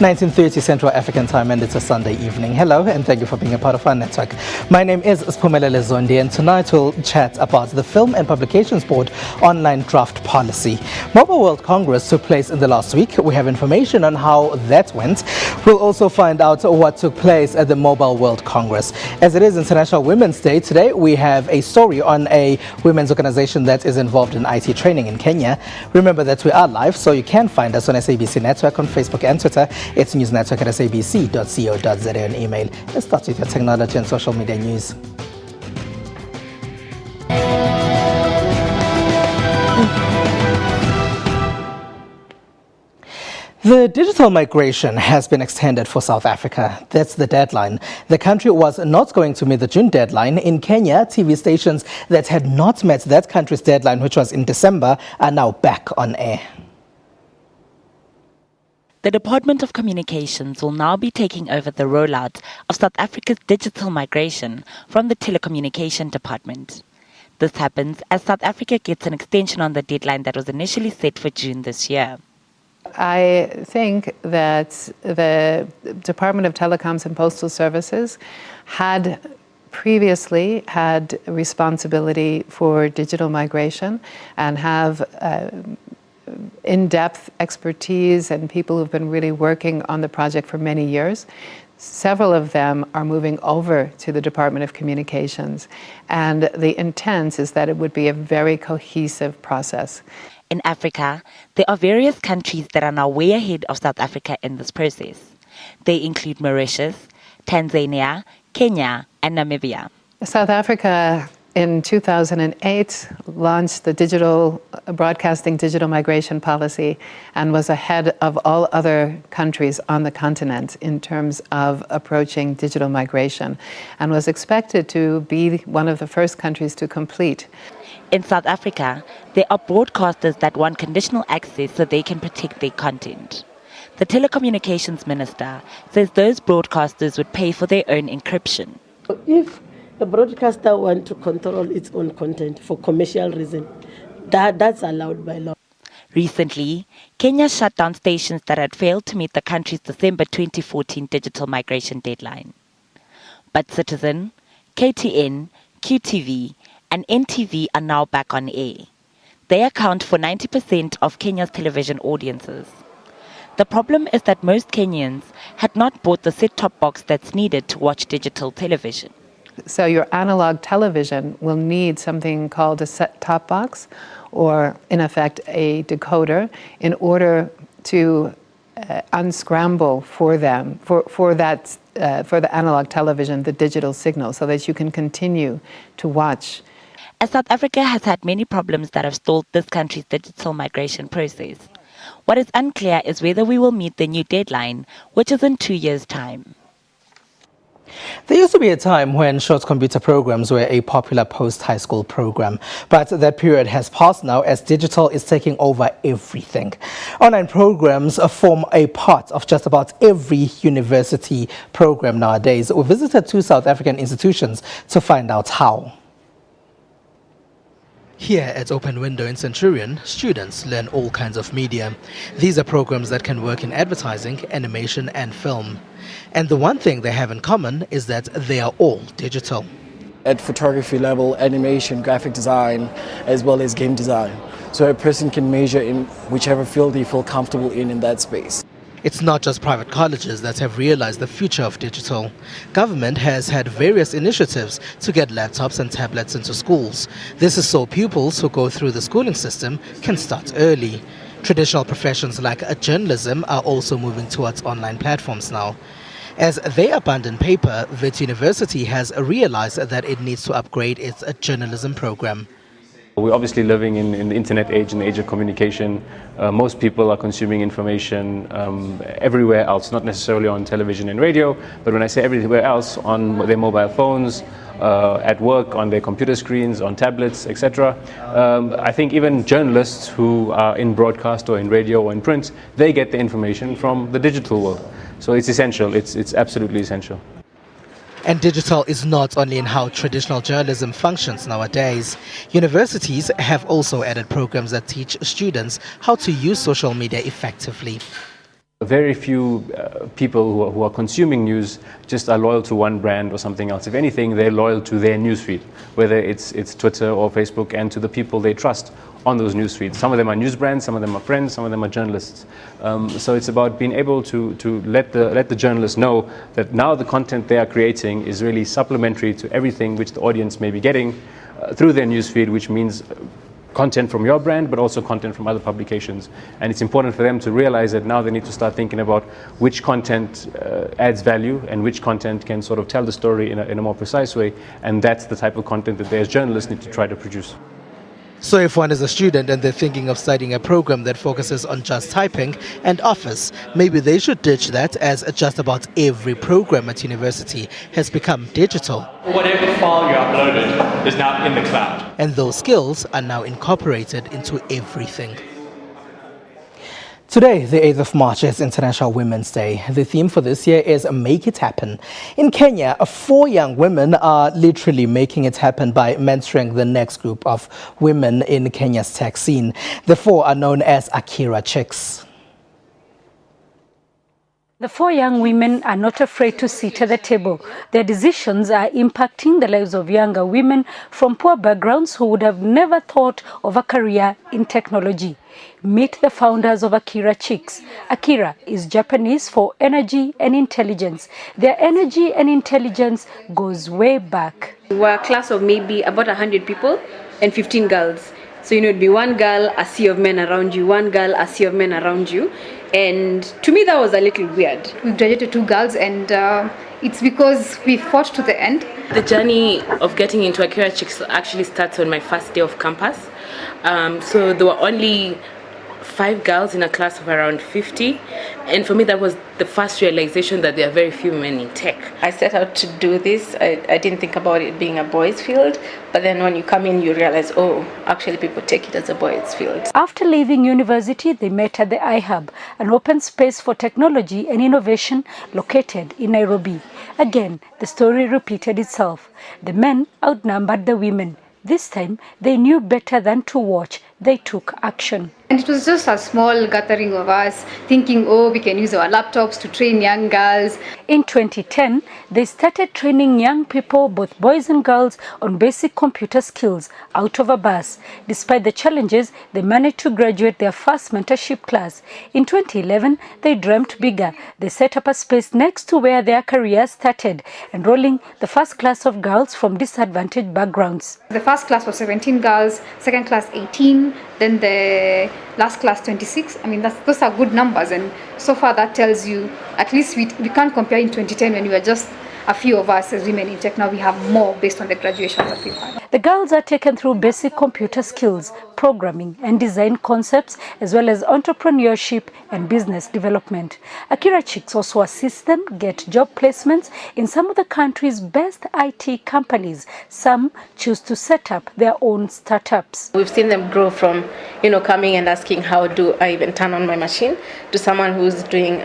19:30 Central African Time, and it's a Sunday evening. Hello, and thank you for being a part of our network. My name is Sphumelele Zondi, and tonight we'll chat about the Film and Publications Board online draft policy. Mobile World Congress took place in the last week. We have information on how that went. We'll also find out what took place at the Mobile World Congress. As it is International Women's Day today, we have a story on a women's organization that is involved in IT training in Kenya. Remember that we are live, so you can find us on SABC Network on Facebook and Twitter. It's newsnetwork at sabc.co.za and email. Let's start with your technology and social media news. The digital migration has been extended for South Africa. That's the deadline. The country was not going to meet the June deadline. In Kenya, TV stations that had not met that country's deadline, which was in December, are now back on air. The Department of Communications will now be taking over the rollout of South Africa's digital migration from the Telecommunication Department. This happens as South Africa gets an extension on the deadline that was initially set for June this year. I think that the Department of Telecoms and Postal Services had previously had responsibility for digital migration and have in-depth expertise and people who've been really working on the project for many years. Several of them are moving over to the Department of Communications, and the intent is that it would be a very cohesive process. In Africa, there are various countries that are now way ahead of South Africa in this process. They include Mauritius, Tanzania, Kenya, and Namibia. South Africa in 2008 launched the digital broadcasting digital migration policy and was ahead of all other countries on the continent in terms of approaching digital migration, and was expected to be one of the first countries to complete. In South Africa, there are broadcasters that want conditional access so they can protect their content. The telecommunications minister says those broadcasters would pay for their own encryption. If a broadcaster wants to control its own content for commercial reasons, that's allowed by law. Recently, Kenya shut down stations that had failed to meet the country's December 2014 digital migration deadline. But Citizen, KTN, QTV, and NTV are now back on air. They account for 90% of Kenya's television audiences. The problem is that most Kenyans had not bought the set-top box that's needed to watch digital television. So your analog television will need something called a set-top box, or in effect a decoder, in order to unscramble for them, for the analog television, the digital signal, so that you can continue to watch. As South Africa has had many problems that have stalled this country's digital migration process, what is unclear is whether we will meet the new deadline, which is in 2 years' time. There used to be a time when short computer programs were a popular post-high school program, but that period has passed now as digital is taking over everything. Online programs form a part of just about every university program nowadays. We visited 2 South African institutions to find out how. Here at Open Window in Centurion, students learn all kinds of media. These are programs that can work in advertising, animation and film. And the one thing they have in common is that they are all digital. At photography level, animation, graphic design, as well as game design. So a person can major in whichever field they feel comfortable in that space. It's not just private colleges that have realized the future of digital. Government has had various initiatives to get laptops and tablets into schools. This is so pupils who go through the schooling system can start early. Traditional professions like journalism are also moving towards online platforms now. As they abandon paper, Wits University has realized that it needs to upgrade its journalism program. We're obviously living in the internet age, in the age of communication. Most people are consuming information everywhere else, not necessarily on television and radio, but when I say everywhere else, on their mobile phones, at work, on their computer screens, on tablets, etc. I think even journalists who are in broadcast or in radio or in print, they get the information from the digital world. So it's essential, it's absolutely essential. And digital is not only in how traditional journalism functions nowadays. Universities have also added programs that teach students how to use social media effectively. Very few people who are consuming news just are loyal to one brand or something else. If anything, they're loyal to their newsfeed, whether it's Twitter or Facebook, and to the people they trust on those newsfeeds. Some of them are news brands, some of them are friends, some of them are journalists. So it's about being able to let the journalists know that now the content they are creating is really supplementary to everything which the audience may be getting through their newsfeed, which means content from your brand, but also content from other publications. And it's important for them to realize that now they need to start thinking about which content adds value and which content can sort of tell the story in a more precise way. And that's the type of content that they as journalists need to try to produce. So if one is a student and they're thinking of studying a program that focuses on just typing and office, maybe they should ditch that, as just about every program at university has become digital. Whatever file you uploaded is now in the cloud. And those skills are now incorporated into everything. Today, the 8th of March, is International Women's Day. The theme for this year is Make It Happen. In Kenya, 4 young women are literally making it happen by mentoring the next group of women in Kenya's tech scene. The 4 are known as Akira Chicks. The 4 young women are not afraid to sit at the table. Their decisions are impacting the lives of younger women from poor backgrounds who would have never thought of a career in technology. Meet the founders of Akira Chicks. Akira is Japanese for energy and intelligence. Their energy and intelligence goes way back. We were a class of maybe about 100 people and 15 girls. So, it'd be one girl, a sea of men around you, one girl, a sea of men around you. And to me, that was a little weird. We graduated 2 girls, and it's because we fought to the end. The journey of getting into Akira Chicks actually starts on my first day of campus. So there were only 5 girls in a class of around 50. And for me, that was the first realization that there are very few men in tech. I set out to do this. I didn't think about it being a boys' field. But then when you come in, you realize, oh, actually people take it as a boys' field. After leaving university, they met at the iHub, an open space for technology and innovation located in Nairobi. Again, the story repeated itself. The men outnumbered the women. This time, they knew better than to watch. They took action. And it was just a small gathering of us thinking, oh, we can use our laptops to train young girls. In 2010, they started training young people, both boys and girls, on basic computer skills out of a bus. Despite the challenges, they managed to graduate their first mentorship class. In 2011, they dreamt bigger. They set up a space next to where their career started, enrolling the first class of girls from disadvantaged backgrounds. The first class was 17 girls, second class 18, then the last class 26. I mean, those are good numbers, and so far that tells you at least we can't compare in 2010 when we were just a few of us as women in tech. Now we have more based on the graduations that we've had. The girls are taken through basic computer skills, programming and design concepts, as well as entrepreneurship and business development. Akira Chicks also assists them get job placements in some of the country's best IT companies. Some choose to set up their own startups. We've seen them grow from, coming and asking how do I even turn on my machine, to someone who's doing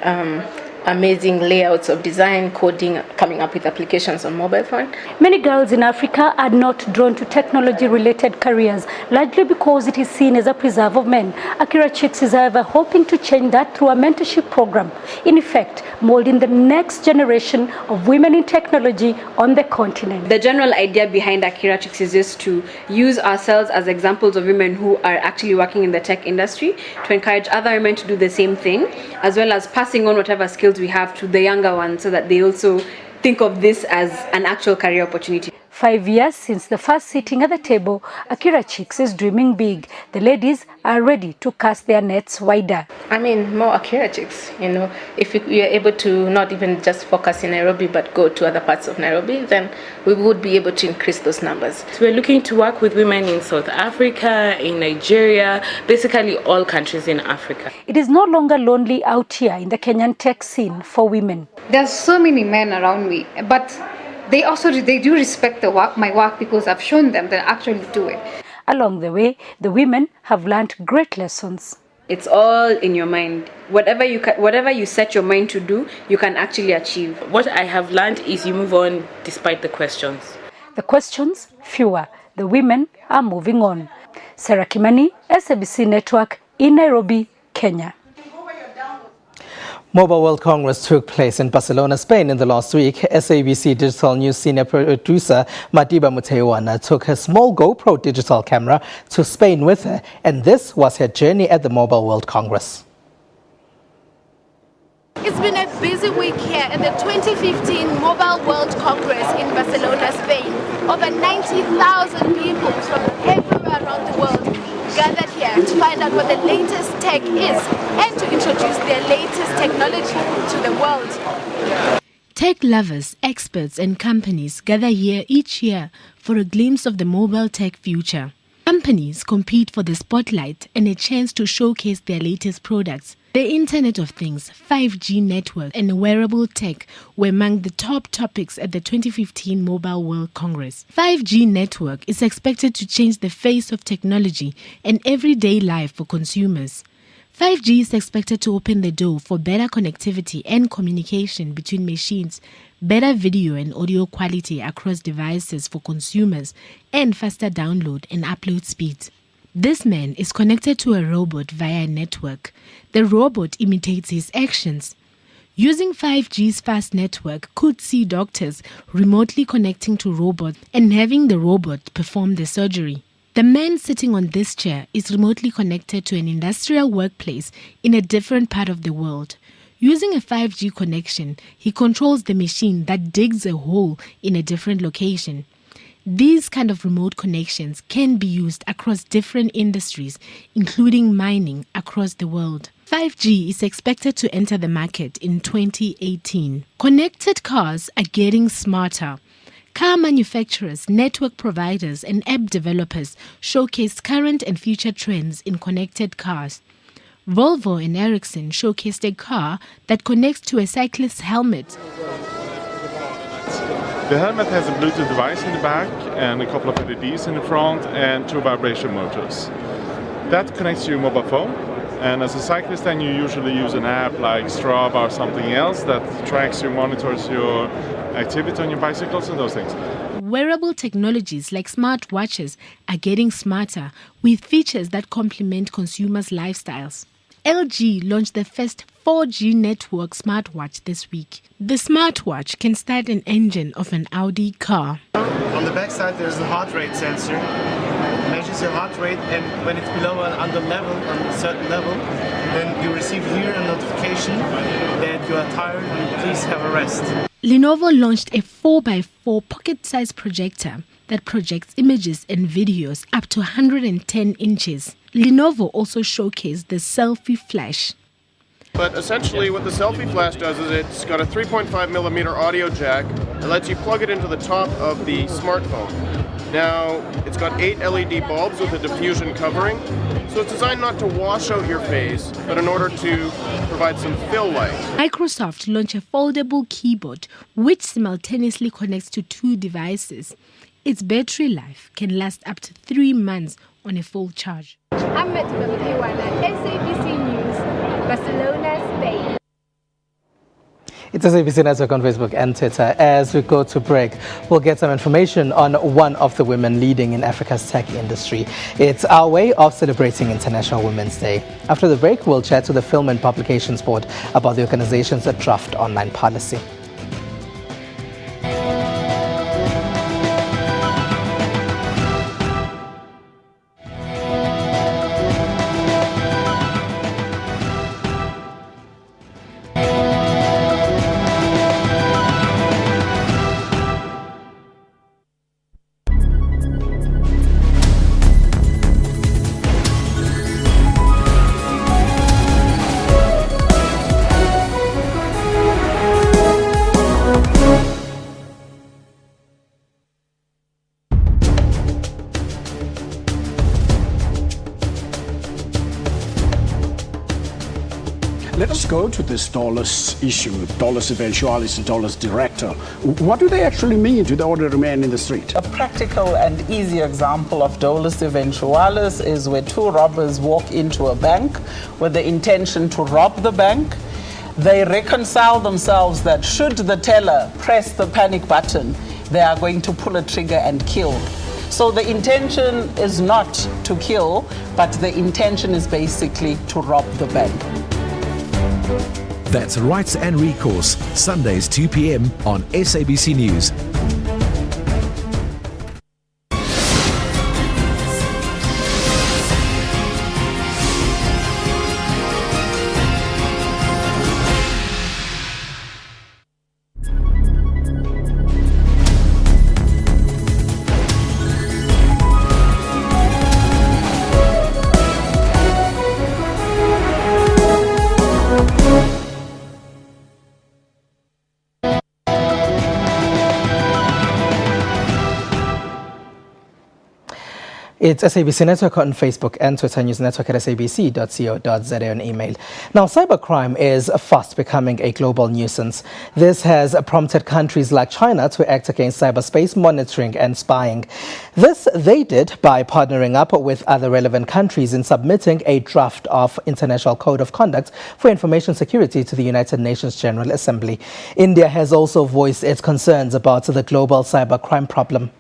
amazing layouts of design, coding, coming up with applications on mobile phone. Many girls in Africa are not drawn to technology-related careers, largely because it is seen as a preserve of men. Akira Chicks is, however, hoping to change that through a mentorship program, in effect, molding the next generation of women in technology on the continent. The general idea behind Akira Chicks is just to use ourselves as examples of women who are actually working in the tech industry, to encourage other women to do the same thing, as well as passing on whatever skills we have to the younger ones so that they also think of this as an actual career opportunity. 5 years since the first sitting at the table, Akira Chicks is dreaming big. The ladies are ready to cast their nets wider. I mean, more Akira Chicks, If we are able to not even just focus in Nairobi, but go to other parts of Nairobi, then we would be able to increase those numbers. So we're looking to work with women in South Africa, in Nigeria, basically all countries in Africa. It is no longer lonely out here in the Kenyan tech scene for women. There's so many men around me, but they do respect my work because I've shown them that I actually do it. Along the way, the women have learned great lessons. It's all in your mind. Whatever you set your mind to do, you can actually achieve. What I have learned is you move on despite the questions. The questions, fewer. The women are moving on. Sarah Kimani, SABC Network in Nairobi, Kenya. Mobile World Congress took place in Barcelona, Spain in the last week. SABC Digital News senior producer Matiba Mutewana took her small GoPro digital camera to Spain with her, and this was her journey at the Mobile World Congress. It's been a busy week here at the 2015 Mobile World Congress in Barcelona, Spain. Over 90,000 people from everywhere around the world gathered here to find out what the latest tech is and to introduce their latest technology to the world. Tech lovers, experts and companies gather here each year for a glimpse of the mobile tech future. Companies compete for the spotlight and a chance to showcase their latest products. The Internet of Things, 5G network and wearable tech were among the top topics at the 2015 Mobile World Congress. 5G network is expected to change the face of technology and everyday life for consumers. 5G is expected to open the door for better connectivity and communication between machines, better video and audio quality across devices for consumers, and faster download and upload speeds. This man is connected to a robot via a network. The robot imitates his actions. Using 5G's fast network could see doctors remotely connecting to robots and having the robot perform the surgery. The man sitting on this chair is remotely connected to an industrial workplace in a different part of the world. Using a 5G connection, he controls the machine that digs a hole in a different location. These kind of remote connections can be used across different industries, including mining across the world. 5G is expected to enter the market in 2018. Connected cars are getting smarter. Car manufacturers, network providers, and app developers showcased current and future trends in connected cars. Volvo and Ericsson showcased a car that connects to a cyclist's helmet. The helmet has a Bluetooth device in the back and a couple of LEDs in the front and 2 vibration motors. That connects to your mobile phone, and as a cyclist then you usually use an app like Strava or something else that tracks you, monitors your activity on your bicycles and those things. Wearable technologies like smartwatches are getting smarter with features that complement consumers' lifestyles. LG launched the first 4G network smartwatch this week. The smartwatch can start an engine of an Audi car. On the back side there's a heart rate sensor. It measures your heart rate, and when it's below an under level, on a certain level, then you receive here a notification that you are tired and please have a rest. Lenovo launched a 4x4 pocket-sized projector that projects images and videos up to 110 inches. Lenovo also showcased the Selfie Flash. But essentially what the Selfie Flash does is it's got a 3.5mm audio jack that lets you plug it into the top of the smartphone. Now, it's got 8 LED bulbs with a diffusion covering, so it's designed not to wash out your face, but in order to provide some fill light. Microsoft launched a foldable keyboard which simultaneously connects to 2 devices. Its battery life can last up to 3 months on a full charge. I'm Matiba Mutewana, SABC News, Barcelona, Spain. It's SABC Network on Facebook and Twitter. As we go to break, we'll get some information on one of the women leading in Africa's tech industry. It's our way of celebrating International Women's Day. After the break, we'll chat to the Film and Publications Board about the organization's draft online policy. Let us go to this dollars issue, dollars eventualis and dollars director. What do they actually mean to the ordinary man in the street? A practical and easy example of dolus eventualis is where 2 robbers walk into a bank with the intention to rob the bank. They reconcile themselves that should the teller press the panic button, they are going to pull a trigger and kill. So the intention is not to kill, but the intention is basically to rob the bank. That's Rights and Recourse, Sundays 2 p.m. on SABC News. It's SABC Network on Facebook and Twitter, News Network at sabc.co.za and email. Now, cybercrime is fast becoming a global nuisance. This has prompted countries like China to act against cyberspace monitoring and spying. This they did by partnering up with other relevant countries in submitting a draft of International Code of Conduct for Information Security to the United Nations General Assembly. India has also voiced its concerns about the global cybercrime problem.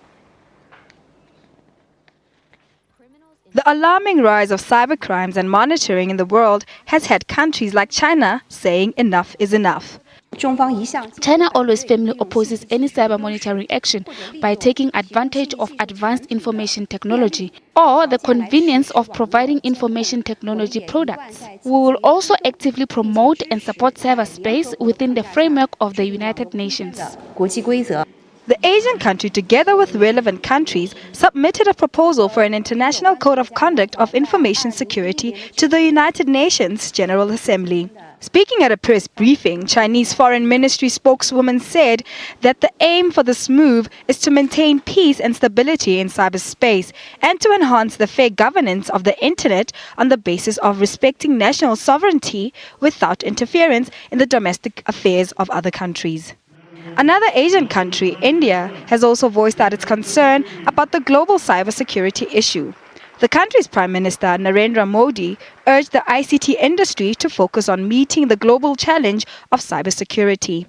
The alarming rise of cybercrimes and monitoring in the world has had countries like China saying enough is enough. China always firmly opposes any cyber monitoring action by taking advantage of advanced information technology or the convenience of providing information technology products. We will also actively promote and support cyberspace within the framework of the United Nations. The Asian country, together with relevant countries, submitted a proposal for an International Code of Conduct of Information Security to the United Nations General Assembly. Speaking at a press briefing, Chinese Foreign Ministry spokeswoman said that the aim for this move is to maintain peace and stability in cyberspace and to enhance the fair governance of the Internet on the basis of respecting national sovereignty without interference in the domestic affairs of other countries. Another Asian country, India, has also voiced out its concern about the global cybersecurity issue. The country's Prime Minister, Narendra Modi, urged the ICT industry to focus on meeting the global challenge of cybersecurity.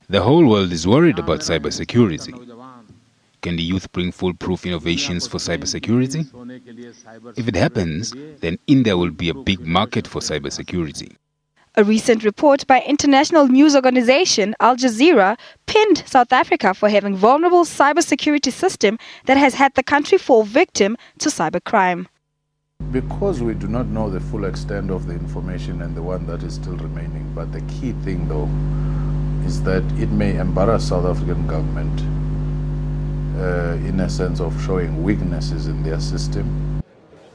The whole world is worried about cybersecurity. Can the youth bring foolproof innovations for cybersecurity? If it happens, then India will be a big market for cybersecurity. A recent report by international news organization Al Jazeera pinned South Africa for having vulnerable cybersecurity system that has had the country fall victim to cybercrime. Because we do not know the full extent of the information and the one that is still remaining, but the key thing though is that it may embarrass South African government in a sense of showing weaknesses in their system.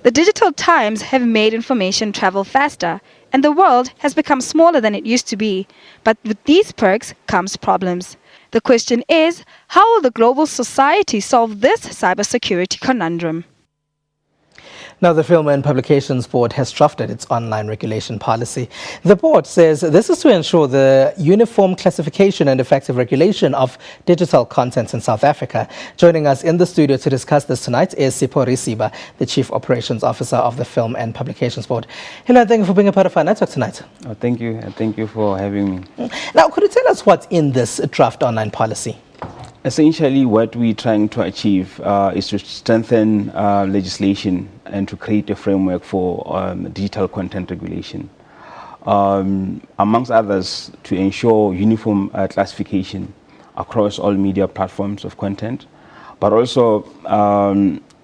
The digital times have made information travel faster, and the world has become smaller than it used to be. But with these perks comes problems. The question is, how will the global society solve this cybersecurity conundrum? Now, the Film and Publications Board has drafted its online regulation policy. The board says this is to ensure the uniform classification and effective regulation of digital content in South Africa. Joining us in the studio to discuss this tonight is Sipho Risiba, the Chief Operations Officer of the Film and Publications Board. Hello, thank you for being a part of our network tonight. Oh, thank you, and thank you for having me. Now, could you tell us what's in this draft online policy? Essentially, what we're trying to achieve is to strengthen legislation and to create a framework for digital content regulation. Amongst others, to ensure uniform classification across all media platforms of content, but also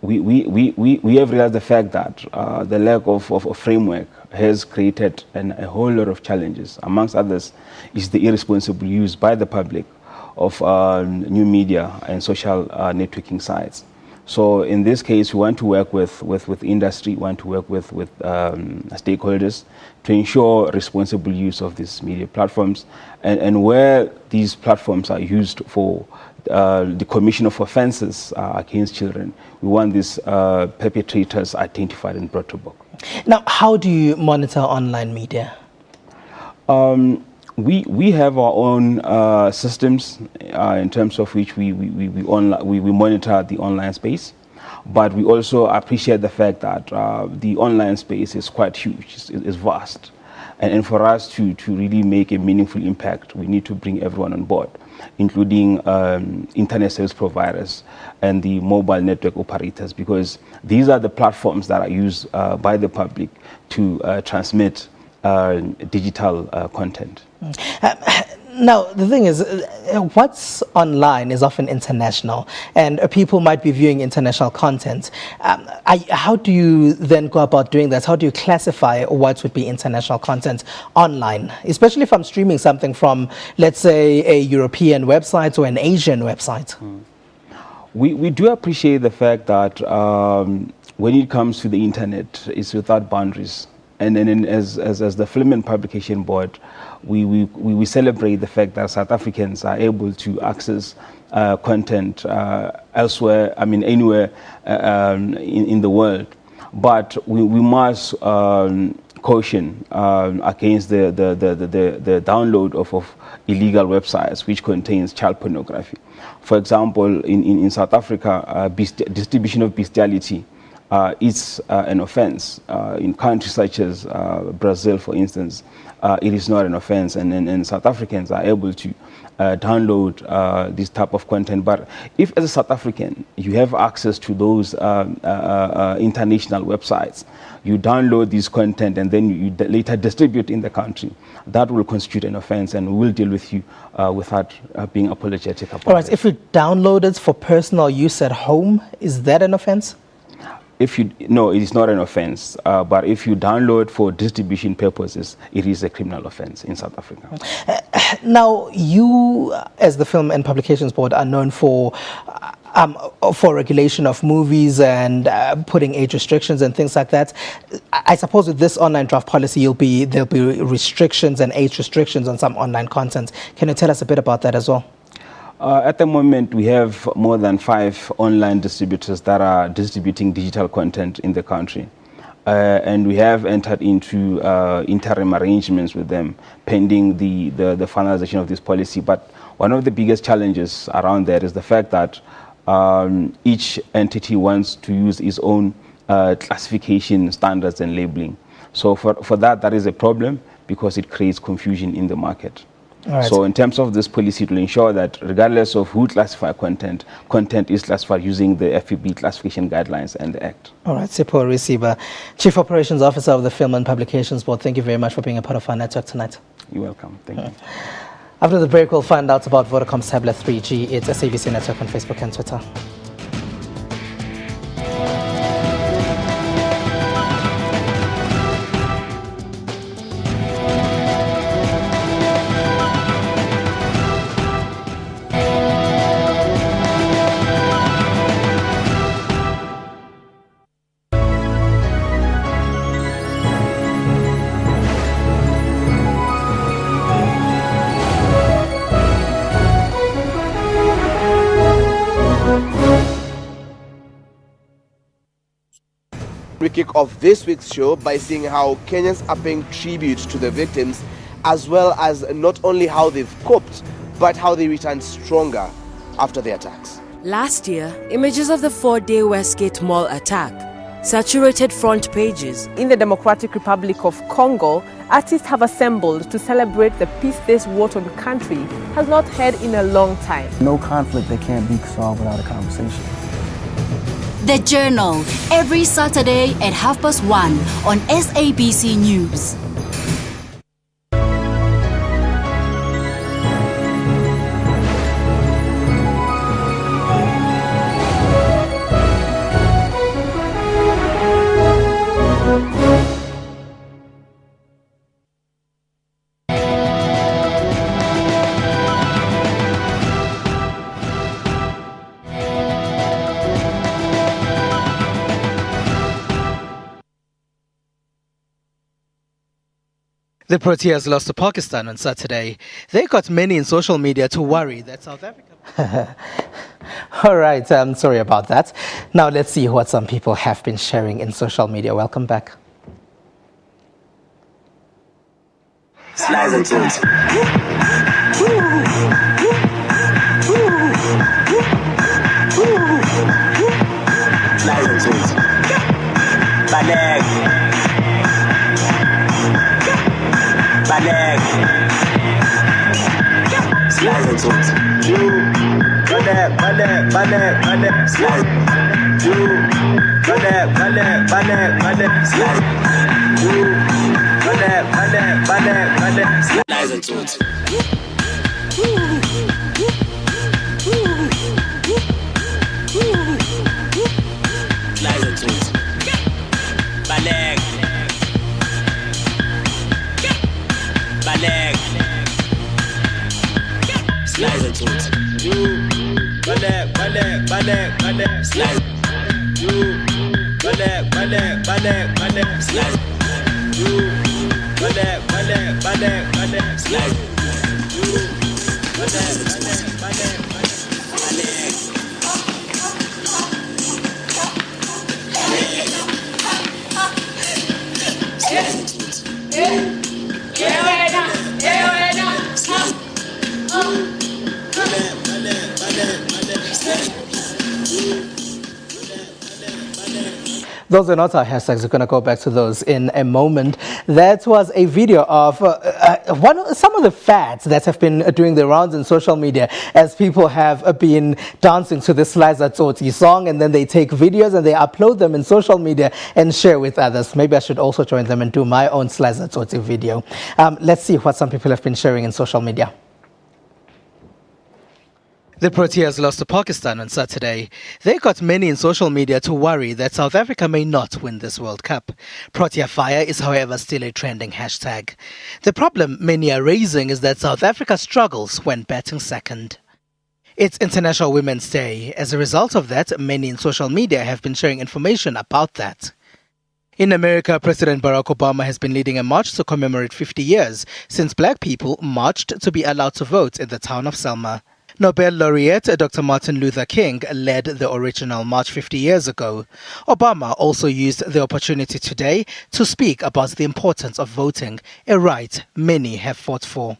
we have realized the fact that the lack of a framework has created a whole lot of challenges. Amongst others is the irresponsible use by the public of new media and social networking sites. So in this case, we want to work with industry, we want to work with stakeholders to ensure responsible use of these media platforms, and where these platforms are used for the commission of offenses against children, we want these perpetrators identified and brought to book. Now, how do you monitor online media? We have our own systems in terms of which we monitor the online space, but we also appreciate the fact that the online space is quite huge, is vast, And for us to really make a meaningful impact, we need to bring everyone on board, including internet service providers and the mobile network operators, because these are the platforms that are used by the public to transmit digital content. Now, the thing is, what's online is often international, and people might be viewing international content. How do you then go about doing that? How do you classify what would be international content online, especially if I'm streaming something from, let's say, a European website or an Asian website? We do appreciate the fact that when it comes to the internet, it's without boundaries. And then as the Film and Publication Board, we celebrate the fact that South Africans are able to access content elsewhere, anywhere in the world. But we must caution against the download of illegal websites which contains child pornography. For example, in South Africa, distribution of bestiality is an offense. In countries such as Brazil, for instance, it is not an offense, and South Africans are able to download this type of content. But if, as a South African, you have access to those international websites, you download this content and then you later distribute in the country, that will constitute an offense, and we will deal with you without being apologetic about it. All right, if you download it for personal use at home, is that an offense? No, it is not an offense. But if you download for distribution purposes, it is a criminal offense in South Africa. Now, you, as the Film and Publications Board, are known for regulation of movies and putting age restrictions and things like that. I suppose with this online draft policy, there'll be restrictions and age restrictions on some online content. Can you tell us a bit about that as well? At the moment, we have more than 5 online distributors that are distributing digital content in the country. And we have entered into interim arrangements with them pending the finalization of this policy. But one of the biggest challenges around that is the fact that each entity wants to use its own classification standards and labeling. So for that is a problem, because it creates confusion in the market. Right. So in terms of this policy, to ensure that regardless of who classifies content is classified using the FPB classification guidelines and the Act. All right, Sipho Risiba, Chief Operations Officer of the Film and Publications Board, thank you very much for being a part of our network tonight. You're welcome. Thank you. After the break, we'll find out about Vodacom's tablet 3G. It's SABC Network on Facebook and Twitter. We kick off this week's show by seeing how Kenyans are paying tribute to the victims, as well as not only how they've coped, but how they returned stronger after the attacks. Last year, images of the 4-day Westgate Mall attack saturated front pages. In the Democratic Republic of Congo, artists have assembled to celebrate the peace this war-torn country has not had in a long time. No conflict that can't be solved without a conversation. The Journal, every Saturday at 1:30 on SABC News. The Proteas lost to Pakistan on Saturday. They got many in social media to worry that South Africa... All right, I'm sorry about that. Now let's see what some people have been sharing in social media. Welcome back. Slides and tunes. Slides and tunes. My leg. Those are not our hashtags. We're going to go back to those in a moment. That was a video of some of the fads that have been doing the rounds in social media as people have been dancing to this Sliza Tsotsi song, and then they take videos and they upload them in social media and share with others. Maybe I should also join them and do my own Sliza Tsotsi video. Let's see what some people have been sharing in social media. The Proteas lost to Pakistan on Saturday. They got many in social media to worry that South Africa may not win this World Cup. Protea Fire is, however, still a trending hashtag. The problem many are raising is that South Africa struggles when batting second. It's International Women's Day. As a result of that, many in social media have been sharing information about that. In America, President Barack Obama has been leading a march to commemorate 50 years since black people marched to be allowed to vote in the town of Selma. Nobel laureate Dr. Martin Luther King led the original march 50 years ago. Obama also used the opportunity today to speak about the importance of voting, a right many have fought for.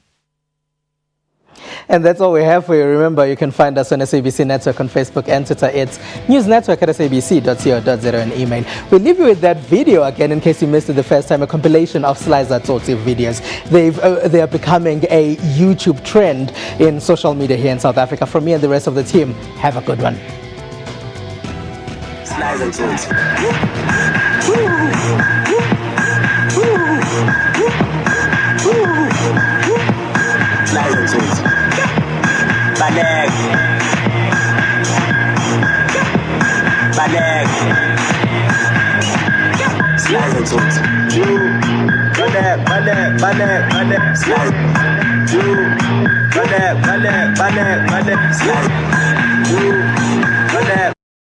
And that's all we have for you. Remember, you can find us on SABC Network on Facebook and Twitter. It's newsnetwork@sabc.co.za and email. We'll leave you with that video again in case you missed it the first time, a compilation of Sliza Tsotsi videos. They are becoming a YouTube trend in social media here in South Africa. From me and the rest of the team, have a good one. Sliza Tsotsi. Sliza Tsotsi. Baleg. Sliza Tsotsi. Baleg. Sliza.